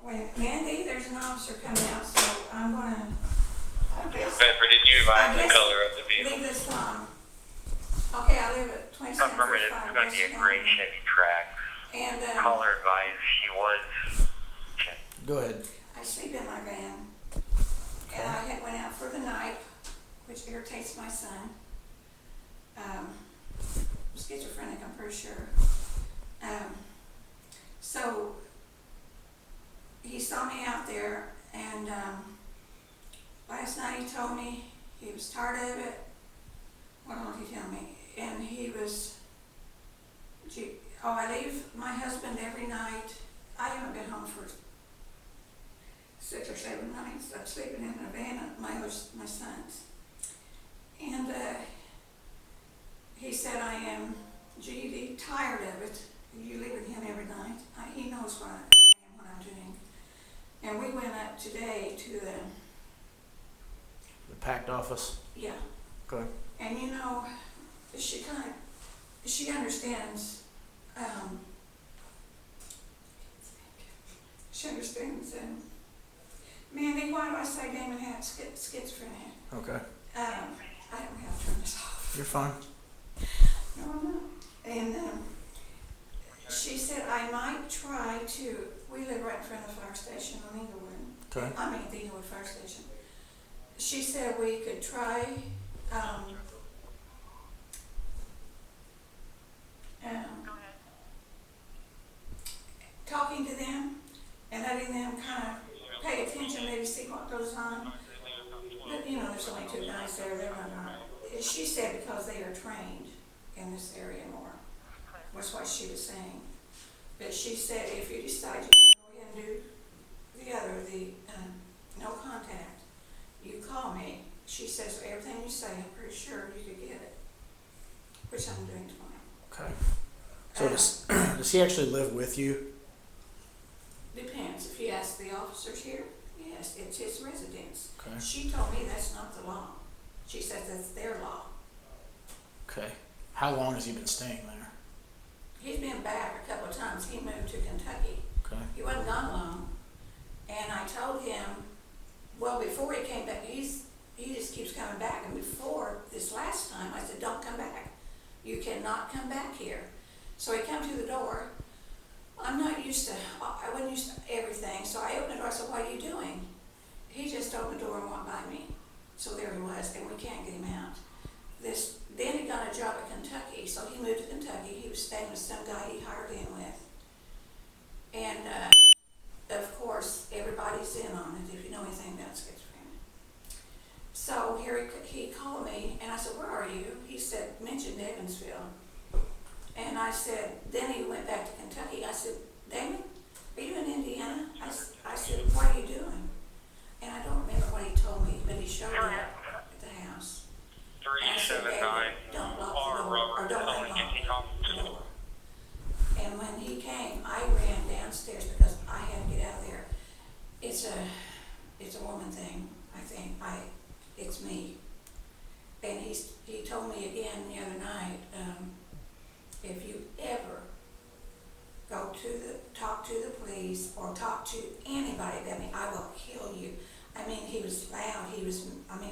Wait, Mandy, there's an officer coming out, so I'm gonna, I guess, Bedford, did you advise the guess color of the vehicle? leave this on. Okay, I live at 27 Affirmative, it's going to be a gray Chevy track. And, Caller advised she was. Go ahead. I sleep in my van. And I had went out for the night, which irritates my son. Schizophrenic, I'm pretty sure. So he saw me out there, and last night he told me he was tired of it. What else did he tell me? And he was, I leave my husband every night. I haven't been home for 6 or 7 nights. I'm sleeping in a van at my son's. And he said, I am, GD, tired of it. You live with him every night. He knows what I am, what I'm doing. And we went up today to The packed office. yeah. Okay. And you know, she understands, she understands, Mandy, why do I say Daymon had schizophrenia? Okay. I don't have to turn this off. You're fine. No, I'm not. And she said I might try to, we live right in front of the fire station on Inglewood. Okay. I mean, the Inglewood Fire Station. She said we could try, talking to them and letting them kind of pay attention, maybe see what goes on. But, you know, there's only 2 guys there, they're not gonna, she said because they are trained in this area more, was what she was saying. But she said if you decide you want to go ahead and do the no contact, you call me. She says so everything you say, I'm pretty sure you could get it, which I'm doing tomorrow. Okay. So does he actually live with you? Depends. If you ask the officers here, yes, it's his residence. Okay. She told me that's not the law. She says that's their law. Okay. How long has he been staying there? He's been back a couple of times. He moved to Kentucky. Okay. He wasn't gone long. And I told him, well, before he came back, he just keeps coming back. And before this last time, I said, don't come back. You cannot come back here. So he come to the door. I wasn't used to everything. So I opened the door. I said, what are you doing? He just opened the door and walked by me. So there he was, and we can't get him out. Then he got a job at Kentucky, so he moved to Kentucky. He was staying with some guy he hired in with. And, of course, everybody's in on it if you know anything about schizophrenia. So here he called me, and I said, where are you? He said, mentioned Evansville. And I said, then he went back to Kentucky. I said, Daymon, are you in Indiana? I said, what are you doing? And I don't remember what he told me, but he showed up at the house. 379. Don't lock the door, or don't lock the door. And when he came, I ran downstairs because I had to get out of there. It's a woman thing, I think. It's me. And he told me again the other night, if you ever talk to the police or talk to anybody about me, I will kill you. I mean, he was loud. He was,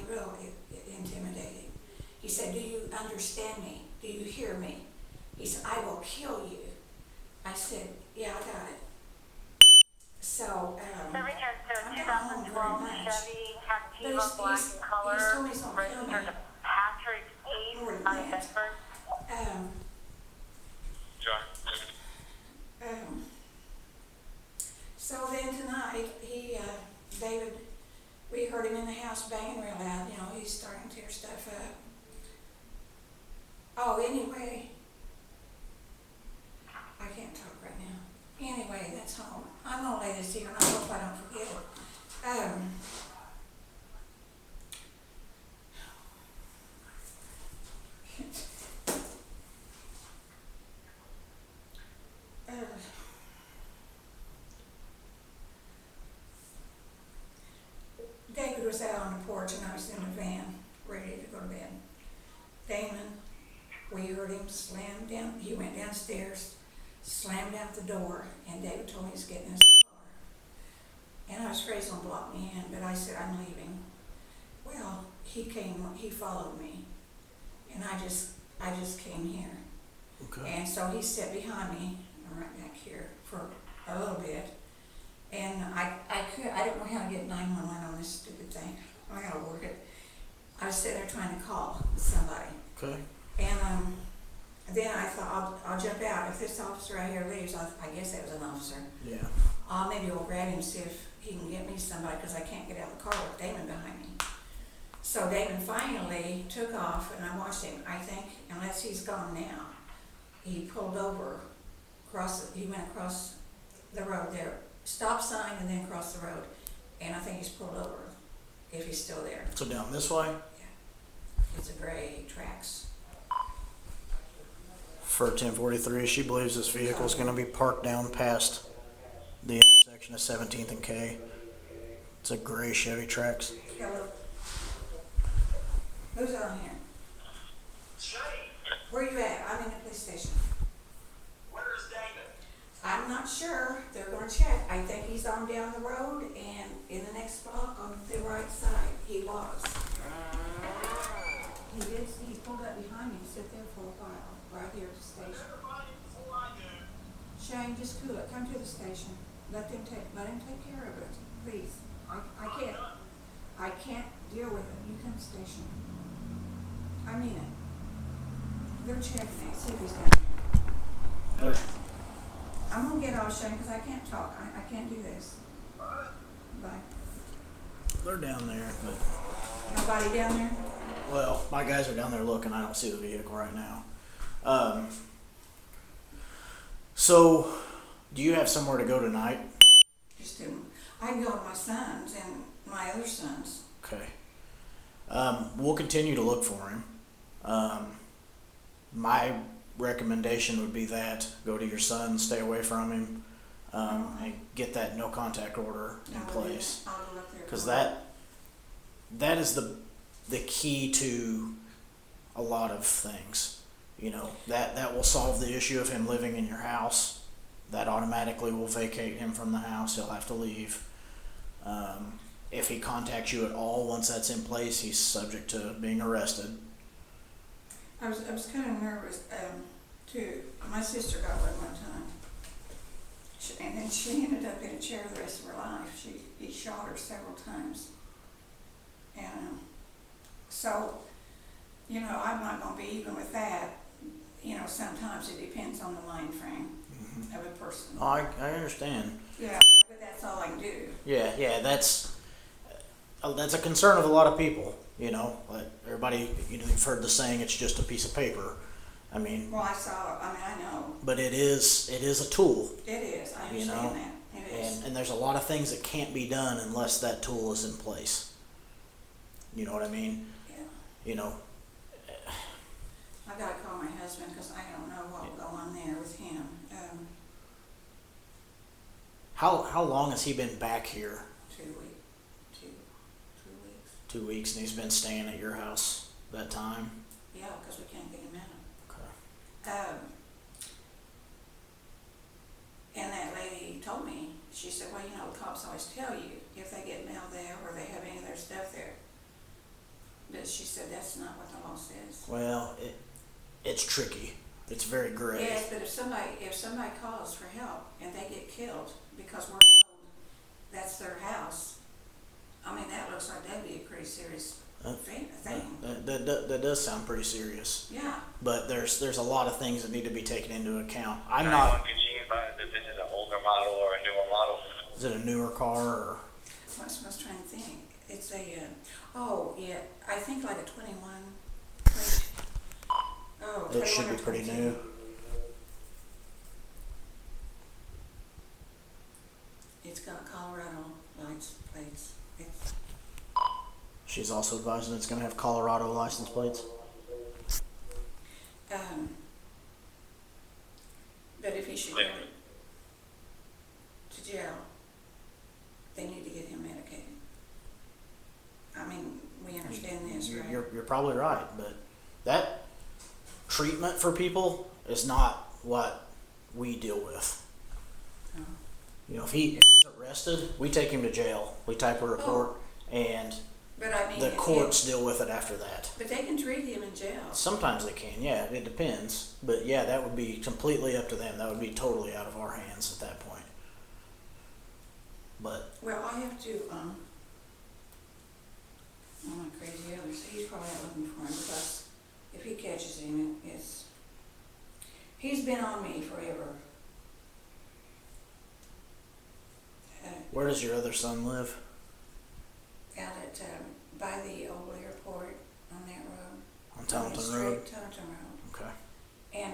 real intimidating. He said, do you understand me? Do you hear me? He said, I will kill you. I said, yeah, I got it. So, I'm not home very much. But he's told me he's gonna kill me. More than that. So then tonight, David, we heard him in the house banging real loud. You know, he's starting to tear stuff up. Oh, anyway, I can't talk right now. Anyway, that's home. I'm gonna lay this here, and I hope I don't forget it. David was out on the porch, and I was in the van, ready to go to bed. Daymon, we heard him slam down. He went downstairs, slammed out the door, and David told me he was getting in his car. And I was afraid he was gonna block me in, but I said, I'm leaving. Well, he followed me, and I just came here. Okay. And so he sat behind me, right back here, for a little bit. And I don't know how to get 911 on this stupid thing. I gotta work it. I was sitting there trying to call somebody. Okay. And then I thought, I'll jump out. If this officer right here leaves, I guess that was an officer. Yeah. Maybe we'll grab him and see if he can get me somebody, because I can't get out of the car with Daymon behind me. So Daymon finally took off, and I watched him. I think, unless he's gone now, he pulled over, he went across the road there, stop sign, and then across the road. And I think he's pulled over, if he's still there. So down this way? Yeah. It's a gray tracks. For 1043, she believes this vehicle is going to be parked down past the intersection of 17th and K. It's a gray Chevy Trax. Hello. Who's on here? Where you at? I'm in the police station. Where's David? I'm not sure. They're gonna check. I think he's on down the road and in the next block on the right side. He was. He pulled up behind me and sit there for a while, right here at the station. Everybody before I do. Shane, just cool it. Come to the station. Let him take care of it, please. I can't deal with it. You come to the station. I mean it. They're checking it. See if he's down here. I'm gonna get off, Shane, because I can't talk. I can't do this. Bye. They're down there, but Nobody down there? well, my guys are down there looking. I don't see the vehicle right now. So, do you have somewhere to go tonight? Just didn't. I can go with my sons and my other sons. Okay. We'll continue to look for him. My recommendation would be that go to your son, stay away from him, and get that no contact order in place. I'll go up there. Because that is the key to a lot of things. You know, that will solve the issue of him living in your house. That automatically will vacate him from the house. He'll have to leave. If he contacts you at all, once that's in place, he's subject to being arrested. I was kind of nervous too. My sister got one time, and then she ended up in a chair the rest of her life. He shot her several times, and so I'm not going to be even with that. Sometimes it depends on the mind frame of a person. Oh, I understand. Yeah, but that's all I can do. Yeah, that's a concern of a lot of people. Like everybody, you've heard the saying, it's just a piece of paper. I mean. Well, I know. But it is a tool. It is. I understand that. It is. And there's a lot of things that can't be done unless that tool is in place. You know what I mean? Yeah. I gotta call my husband because I don't know what will go on there with him. How long has he been back here? 2 weeks. 2 weeks, and he's been staying at your house that time? Yeah, because we can't get him out. Okay. And that lady told me, she said, well, the cops always tell you if they get mail there or they have any of their stuff there. But she said that's not what the law says. Well, it's tricky. It's very gray. Yes, but if somebody calls for help and they get killed because we're told that's their house, that looks like that'd be a pretty serious thing. That does sound pretty serious. Yeah. But there's a lot of things that need to be taken into account. I'm Can not. you advise if this is an older model or a newer model? Is it a newer car or? I was trying to think. It's I think like a 21. Oh, It should 21 be or pretty 22. new. It's got Colorado license plates. She's also advising it's going to have Colorado license plates. But if he should go to jail, they need to get him medicated. We understand this, right? You're probably right, but that treatment for people is not what we deal with. Oh. If he's he's arrested, we take him to jail. We type a report, and But I mean. the courts deal with it after that. But they can treat him in jail. Sometimes they can, yeah, it depends. But yeah, that would be completely up to them. That would be totally out of our hands at that point. But Well, I have to, I'm not crazy either, so he's probably out looking for him, because if he catches him, he's been on me forever. where does your other son live? Out at, by the old airport on that road. On Templeton Road? Templeton Road. Okay. And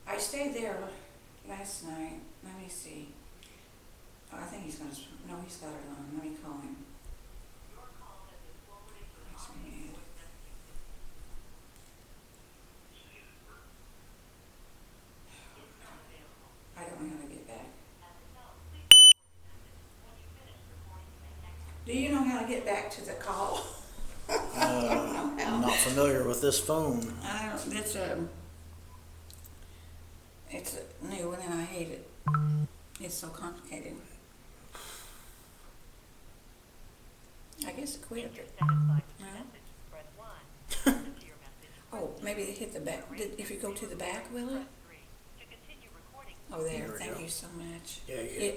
I stayed there last night. Let me see. Oh, I think he's got it on. Let me call him. Makes me mad. I don't know how to get back. Do you know how to get back to the call? I'm not familiar with this phone. It's a new one and I hate it. It's so complicated. I guess it quit. No? Oh, maybe they hit the back. If you go to the back, will it? Oh, there. There we Thank go. you so much. Yeah, you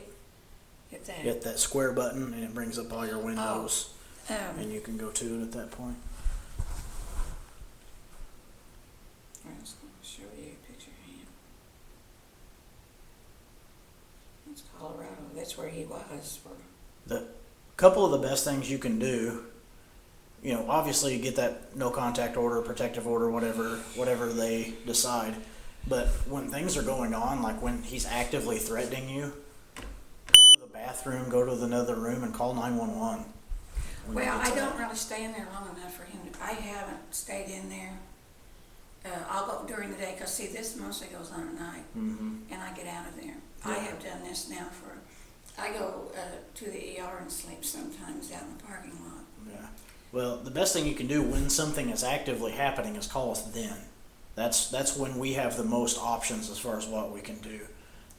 Hit that. hit that square button and it brings up all your windows, Um, and you can go to it at that point. I was going to show you a picture of him. That's Colorado. That's where he was. The couple of the best things you can do, you know, obviously you get that no contact order, protective order, whatever they decide. But when things are going on, like when he's actively threatening you, go to the bathroom, go to another room, and call 911. Well, I don't really stay in there long enough for him. I haven't stayed in there. I'll go during the day, because see, this mostly goes on at night, and I get out of there. I have done this now I go to the ER and sleep sometimes out in the parking lot. Yeah. Well, the best thing you can do when something is actively happening is call us then. That's when we have the most options as far as what we can do.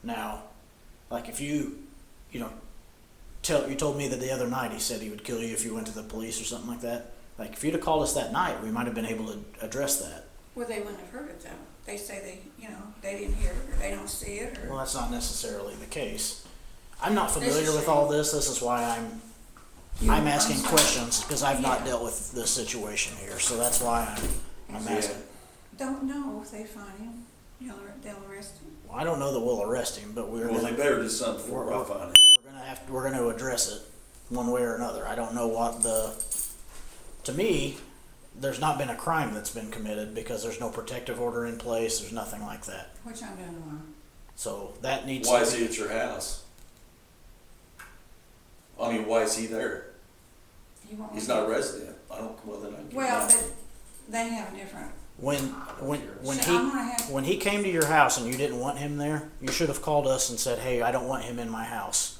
Now, like if you told me that the other night he said he would kill you if you went to the police or something like that. Like if you'd have called us that night, we might have been able to address that. Well, they wouldn't have heard it though. They say they didn't hear it, or they don't see it, or. Well, that's not necessarily the case. I'm not familiar with all this. This is why I'm asking questions, because I've not dealt with this situation here. So that's why I'm asking. Don't know if they find him. They'll arrest him. Well, I don't know that we'll arrest him, but Well, they better do something before I find it. we're gonna address it one way or another. I don't know what to me, there's not been a crime that's been committed because there's no protective order in place. There's nothing like that. Which I'm doing tomorrow. So that needs Why to is he at your house? I mean, why is he there? He's not a resident. I don't, well then I can. Well, but they have a different. when So I'm gonna have. when he came to your house and you didn't want him there, you should have called us and said, "Hey, I don't want him in my house."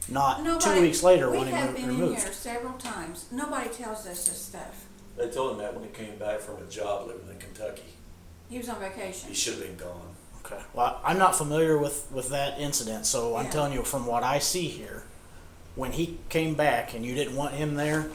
Not 2 weeks later We when have he been in removed. here several times. Nobody tells us this stuff. They told him that when he came back from a job living in Kentucky. He was on vacation. He should have been gone. Okay. Well, I'm not familiar with that incident, so I'm Yeah. telling you from what I see here, when he came back and you didn't want him there,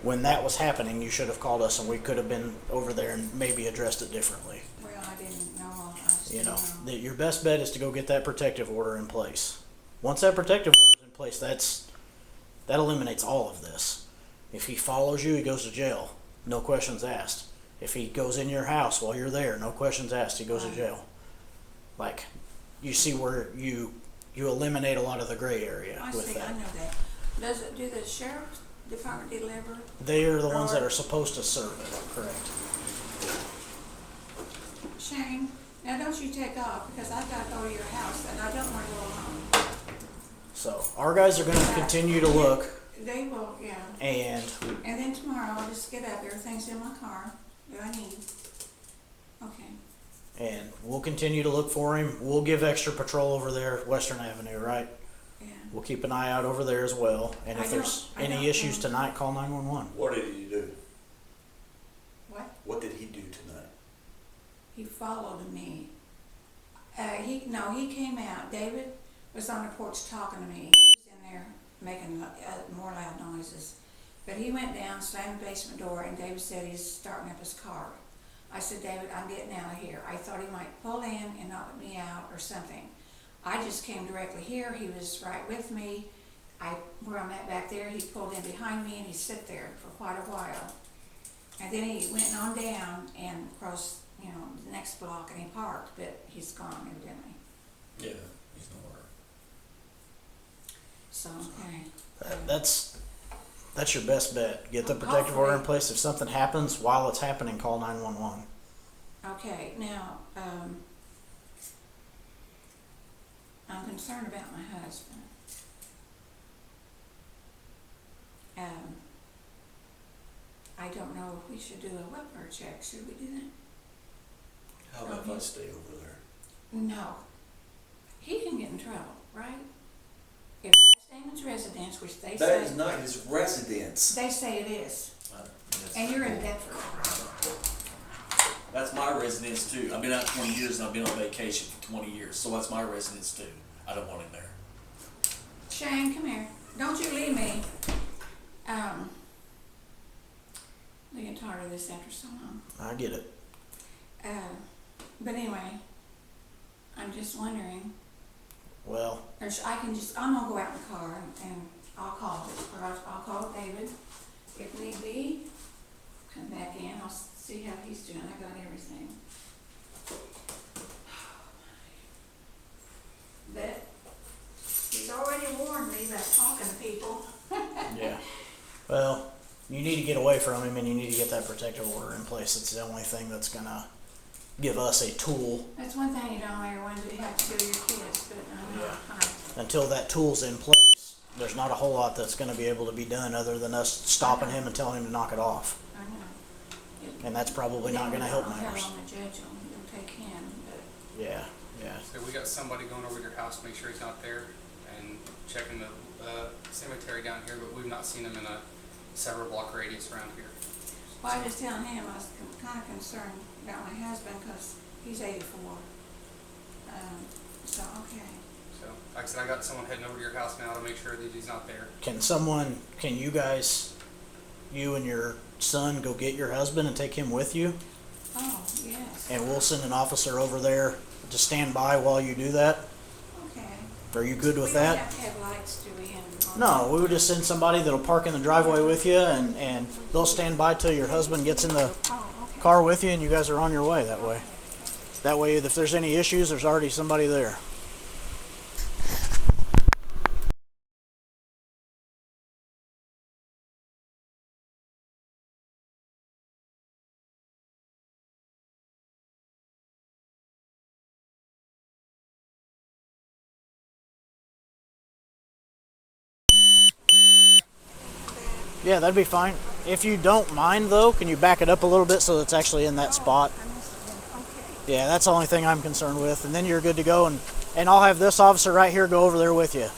when that was happening, you should have called us and we could have been over there and maybe addressed it differently. Well, I didn't know. I just You know, didn't know. your best bet is to go get that protective order in place. Once that protective order is in place, that eliminates all of this. If he follows you, he goes to jail. No questions asked. If he goes in your house while you're there, no questions asked, he goes to jail. Like, you see where you eliminate a lot of the gray area I with see. that. I know that. Do the sheriff's department deliver? They are the ones that are supposed to serve it, correct? Shane, now don't you take off, because I've got to go to your house and I don't want to go alone. So our guys are going to continue to look, They will, yeah. and And then tomorrow I'll just get up. Everything's in my car that I need. Okay. and we'll continue to look for him. We'll give extra patrol over there, Western Avenue, right? Yeah. We'll keep an eye out over there as well. And if there's I don't any issues know. tonight, call 911. What did he do? What? What did he do tonight? He followed me. He came out. David was on the porch talking to me. He was in there making more loud noises. But he went down, slammed the basement door, and David said he's starting up his car. I said, David, I'm getting out of here. I thought he might pull in and not let me out or something. I just came directly here. He was right with me. Where I'm at back there, he pulled in behind me and he sat there for quite a while. And then he went on down and across, the next block, and he parked, but he's gone evidently. Yeah, he's nowhere. So, okay. That's your best bet. Get the protective order in place. If something happens while it's happening, call 911. Okay, now, I'm concerned about my husband. I don't know if we should do a welfare check. Should we do that? How about if I stay over there? No. He can get in trouble, right? If that's Damon's residence, which they say. That is not his residence. They say it is. And you're in Bedford. That's my residence too. I've been out 20 years and I've been on vacation for 20 years, so that's my residence too. I don't want him there. Shane, come here. Don't you leave me. I get tired of this after so long. I get it. But anyway, I'm just wondering, Well, or I'm gonna go out in the car and I'll call it, or I'll call David if need be. Come back in, I'll see how he's doing. I got everything. But he's already warned me about talking to people. yeah. Well, you need to get away from him and you need to get that protective order in place. It's the only thing that's going to give us a tool. That's one thing you don't ever want to do, have to do with your kids, but Until that tool's in place, there's not a whole lot that's going to be able to be done other than us stopping him and telling him to knock it off. I know. And that's probably not going to help How matters. long the judge will take him, but Yeah. So we got somebody going over to your house to make sure he's not there and checking the cemetery down here, but we've not seen him in a several block radius around here. well, I was telling him I was kind of concerned about my husband because he's 84. So, okay. So, like I said, I got someone heading over to your house now to make sure that he's not there. Can you guys, you and your son, go get your husband and take him with you? Oh, yes. And we'll send an officer over there to stand by while you do that? Okay. Are you good with We that? don't have to have lights, do we? No, we would just send somebody that'll park in the driveway with you and they'll stand by till your husband gets in the Oh, okay. car with you and you guys are on your way that way. That way, if there's any issues, there's already somebody there. Yeah, that'd be fine. If you don't mind, though, can you back it up a little bit so it's actually in that spot? I must have been, okay. Yeah, that's the only thing I'm concerned with. And then you're good to go. And I'll have this officer right here go over there with you.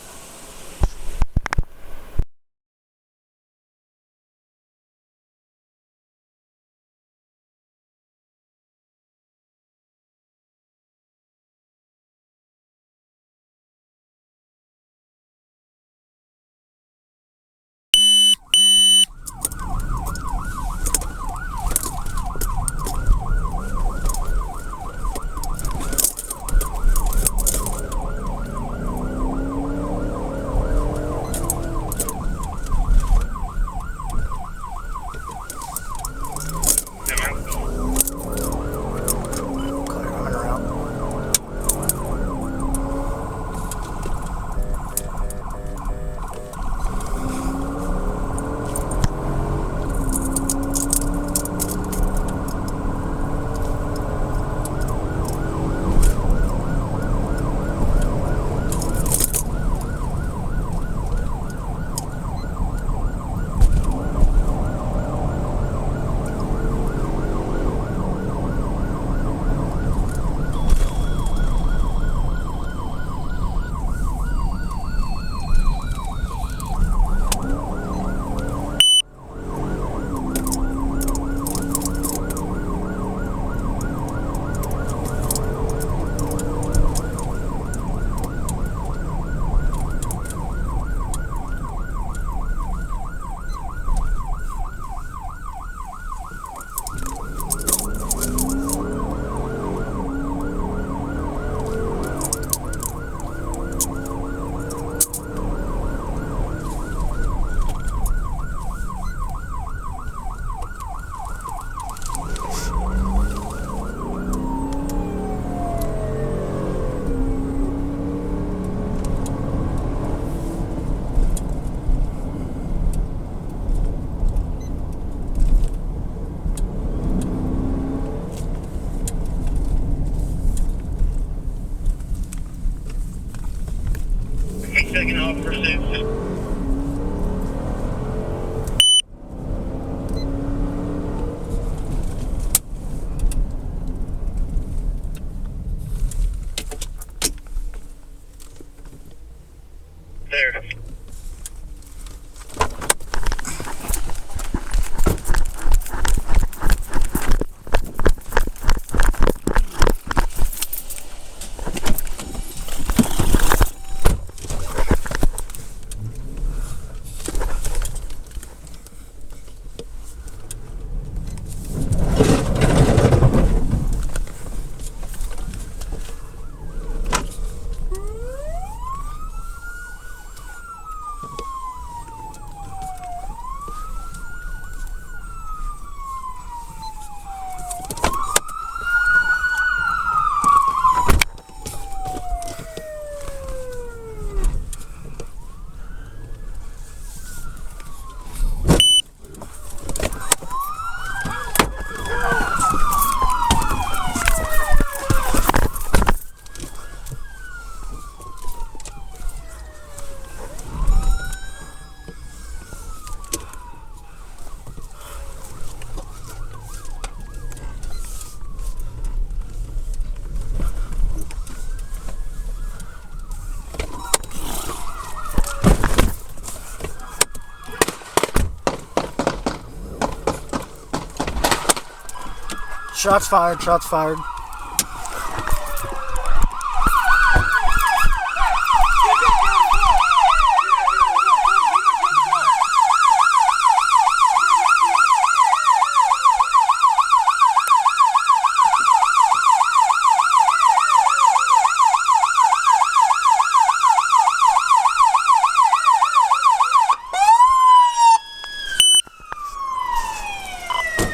Shots fired, shots fired.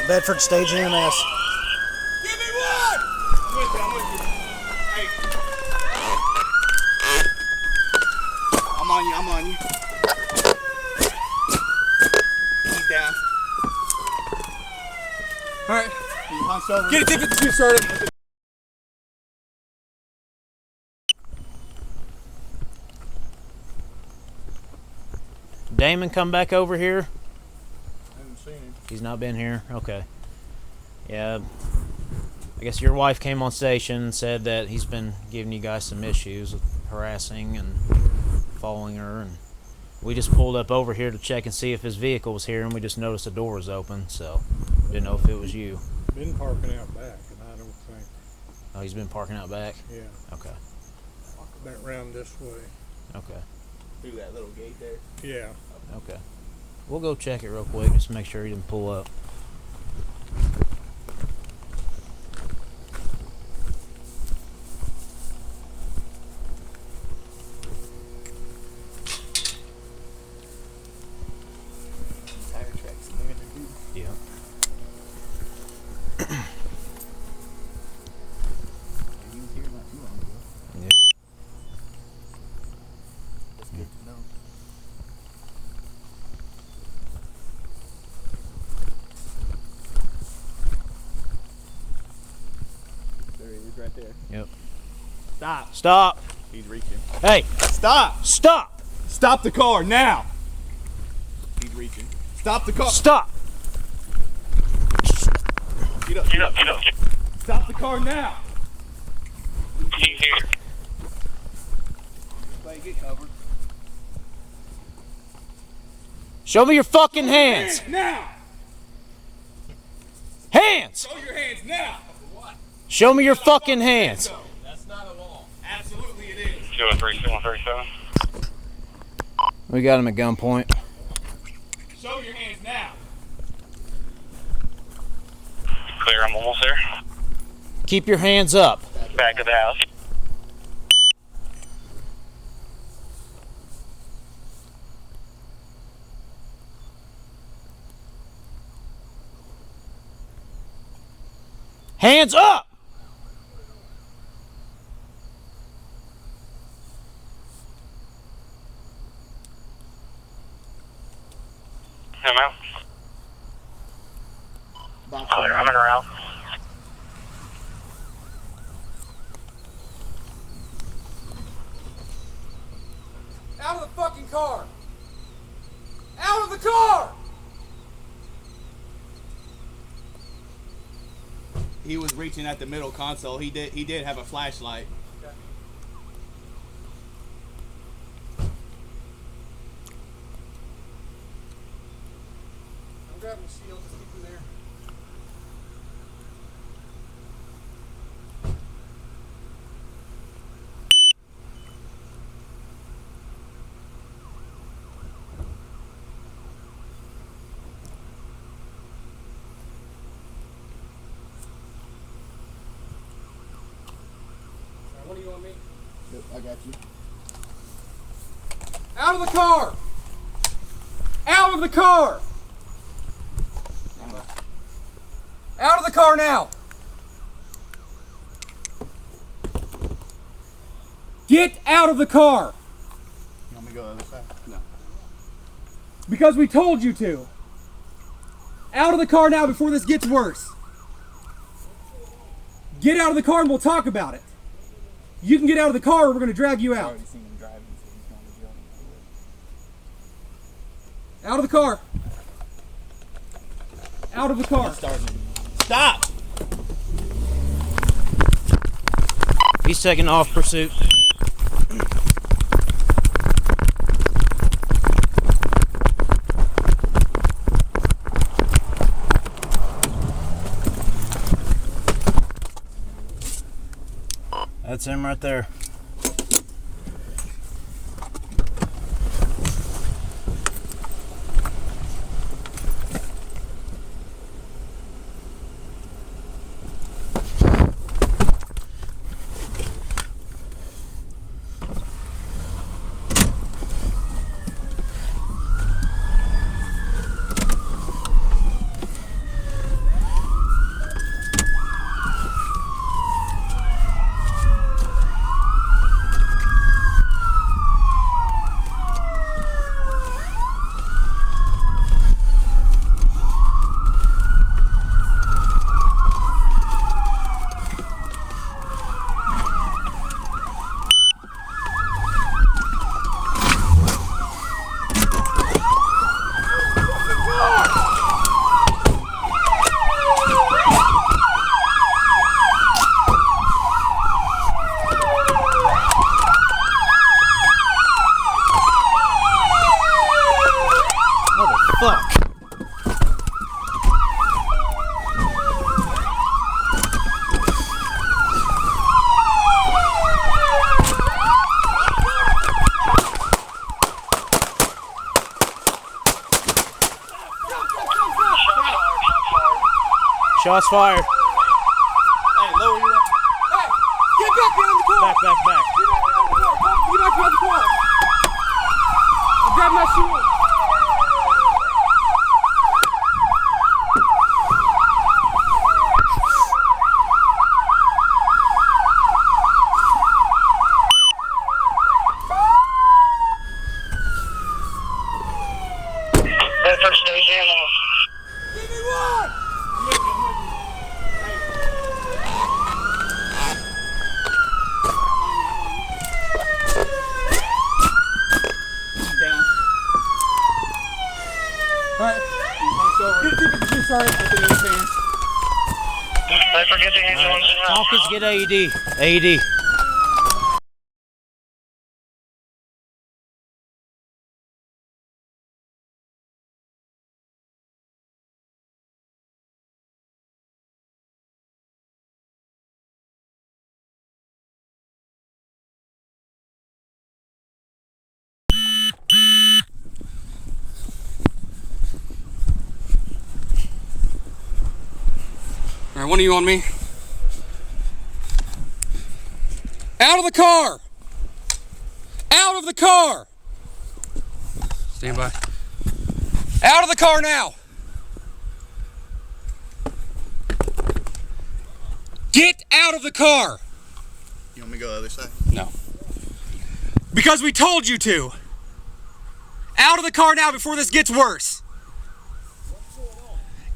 Bedford Stage EMS. Give me one! I'm with you, I'm with you. Hey. I'm on you, I'm on you. He's down. Alright. Get a ticket to get started. Daymon come back over here? I haven't seen him. He's not been here? Okay. Yeah. I guess your wife came on station and said that he's been giving you guys some issues with harassing and following her, and we just pulled up over here to check and see if his vehicle was here, and we just noticed the door was open, so didn't know if it was you. Been parking out back, and I don't think. Oh, he's been parking out back? Yeah. Okay. Back round this way. Okay. Through that little gate there. Yeah. Okay. We'll go check it real quick just to make sure he didn't pull up. Tire tracks in there, dude. Yeah. He was here not too long ago. Yeah. That's good to know. There he is right there. Yep. Stop. Stop! He's reaching. Hey! Stop! Stop! Stop the car now! He's reaching. Stop the car! Stop! Get up, get up, get up. Stop the car now! He's here. Everybody get covered. Show me your fucking hands! Now! Hands! Show your hands now! Show me your fucking hands! That's not a law. Absolutely it is. 203-737. We got him at gunpoint. Show your hands now. Clear, I'm almost there. Keep your hands up. Back of the house. Hands up! I'm out. Clear, I'm in a route. Out of the fucking car! Out of the car! He was reaching at the middle console. He did have a flashlight. I'm grabbing the shield. Just keep him there. What do you want me? Yep, I got you. Out of the car! Out of the car! Out of the car now! Get out of the car! You want me to go the other side? No. Because we told you to! Out of the car now before this gets worse! Get out of the car and we'll talk about it! You can get out of the car or we're gonna drag you I out. already seen him driving, so he's going to jail. Out of the car! Out of the car! Stop! He's taking off pursuit. That's him right there. Fuck. Shots fired. Hey, lower your weapon. Hey, get back behind the car. Back. Get back behind the car. I'll grab my shield. Bedford Station. Give me one. Down. Alright. Sorry, I didn't understand. Bedford, get the ambulance. Hawkins, get AED. AED. All right, one of you on me. Out of the car! Out of the car! Stand by. Out of the car now! Get out of the car! You want me to go the other side? No. Because we told you to! Out of the car now before this gets worse!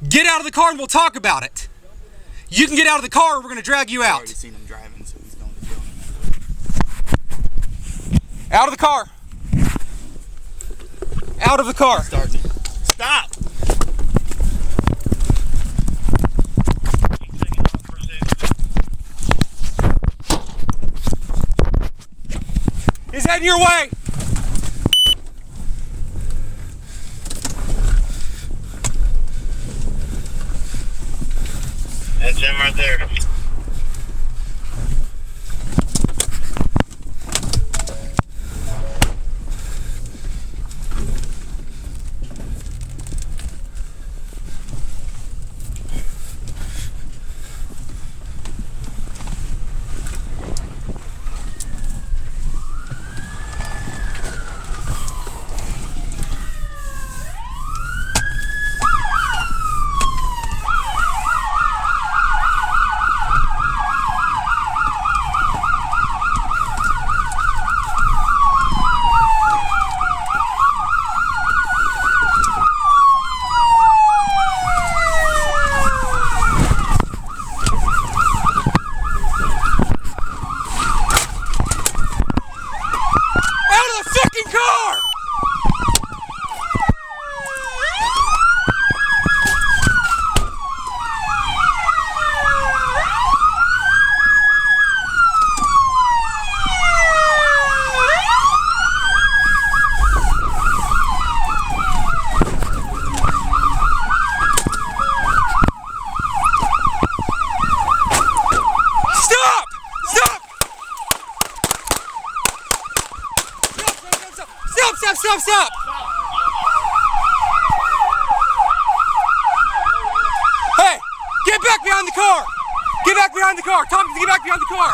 Get out of the car and we'll talk about it! You can get out of the car or we're gonna drag you I out. already seen him driving, so he's going to jail. Out of the car. Out of the car. Starting. Stop! He's heading your way. That's him right there. stop, stop! Hey, get back behind the car! Get back behind the car! Tom, get back behind the car!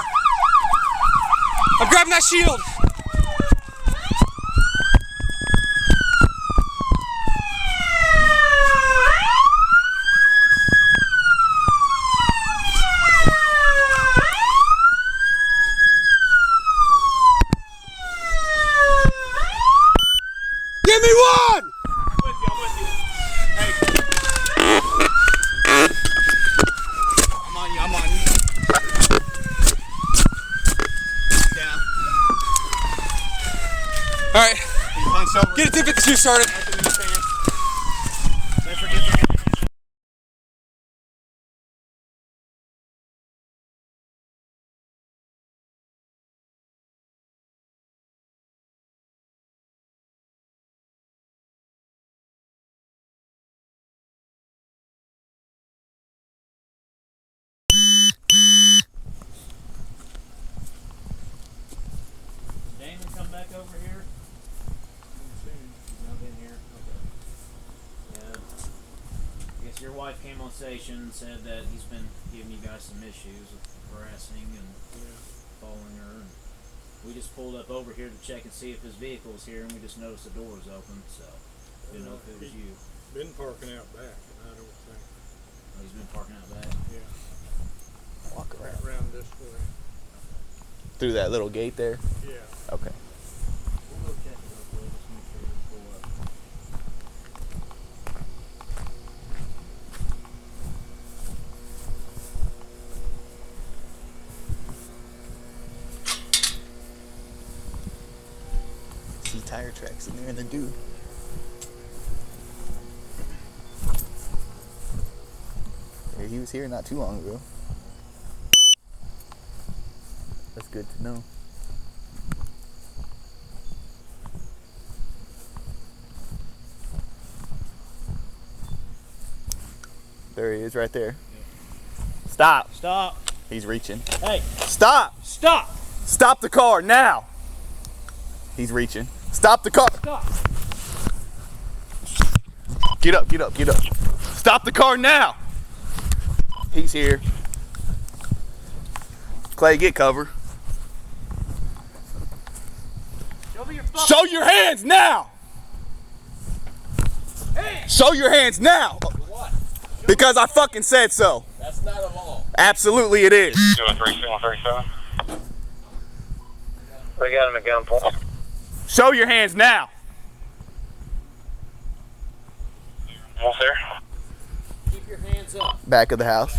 I'm grabbing that shield! Give me one! I'm with you. Hey. I'm on you. Down. All right, He's hunched over. get a 1052 started. Nothing in his pants. Don't forget the hand. Daymon come back over here? He's not in here? Okay. Yeah. I guess your wife came on station and said that he's been giving you guys some issues with harassing and following her. And we just pulled up over here to check and see if his vehicle was here, and we just noticed the door was open, so didn't know if it was you. Been parking out back, and I don't think, Oh, he's been parking out back. yeah, Walk right around. around this way. Through that little gate there? Yeah. Okay. We'll go check it real quick, just make sure it's full up. See tire tracks in there and the dude. Yeah, he was here not too long ago. That's good to know. There he is right there. Stop. Stop! He's reaching. Hey! Stop. Stop! Stop the car now. He's reaching. Stop the car. Stop! Get up, get up, get up. Stop the car now. He's here. Clay, get cover. Show your hands now. Show your hands now. Because I fucking said so. That's not a law. Absolutely it is. 213-137. We got him at gunpoint. Show your hands now. Yes, sir. Keep your hands up. Back of the house.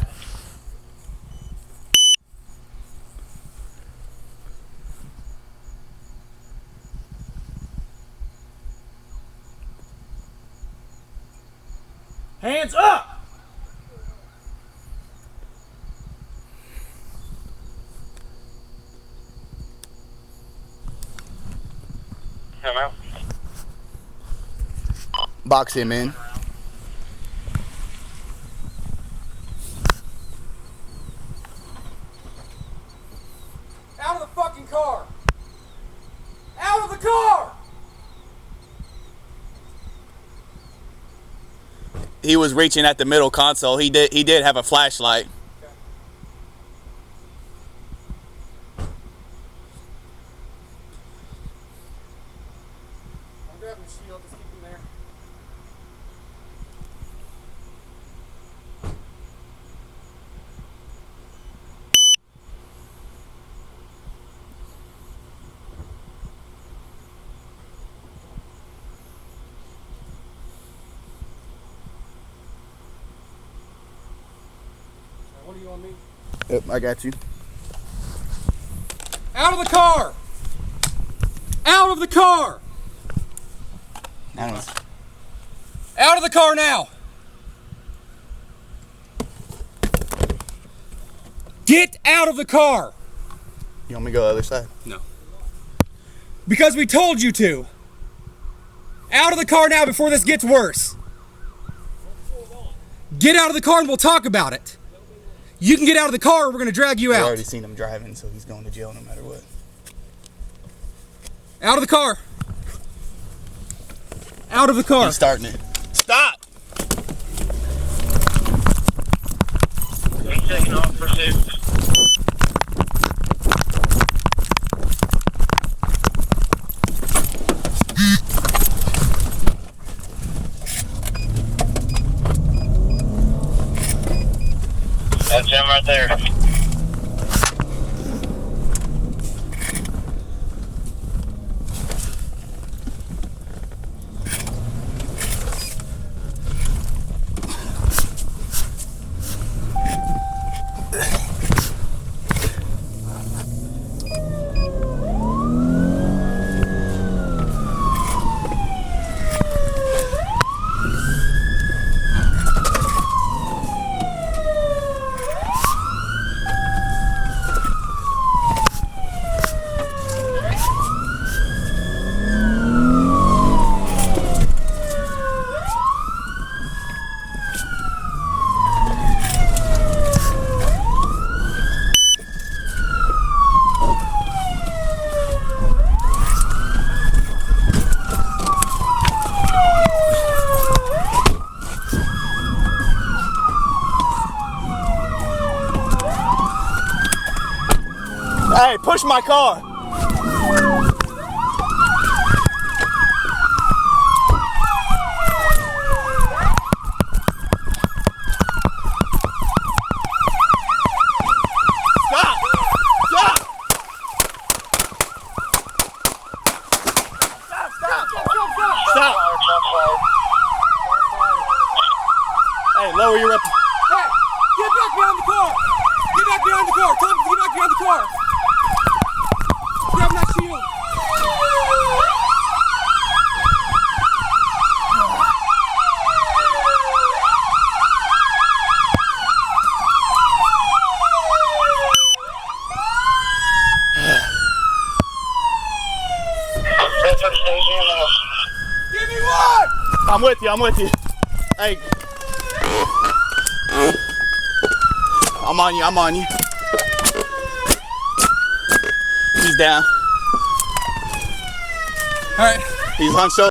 Hands up! Come out. Box him in. Out of the fucking car! Out of the car! He was reaching at the middle console. He did have a flashlight. I'm grabbing the shield, just keep him there. Now, what do you want me? Yep, I got you. Out of the car! Out of the car! Out of the car now! Get out of the car! You want me to go the other side? No. Because we told you to! Out of the car now before this gets worse! Get out of the car and we'll talk about it! You can get out of the car or we're gonna drag you We out. already seen him driving, so he's going to jail no matter what. Out of the car! Out of the car. He's starting it. Stop! He's taking off pursuit. That's him right there. Hey, push my car. Stop! Stop! Stop! Hey, lower your up. Hey, get back behind the car. Get back behind the car. Tell him to get back behind the car. Grab that shield. Bedford Station. Give me one. I'm with you, I'm with you. Hey. I'm on you, I'm on you. He's down. All right. He's hunched over.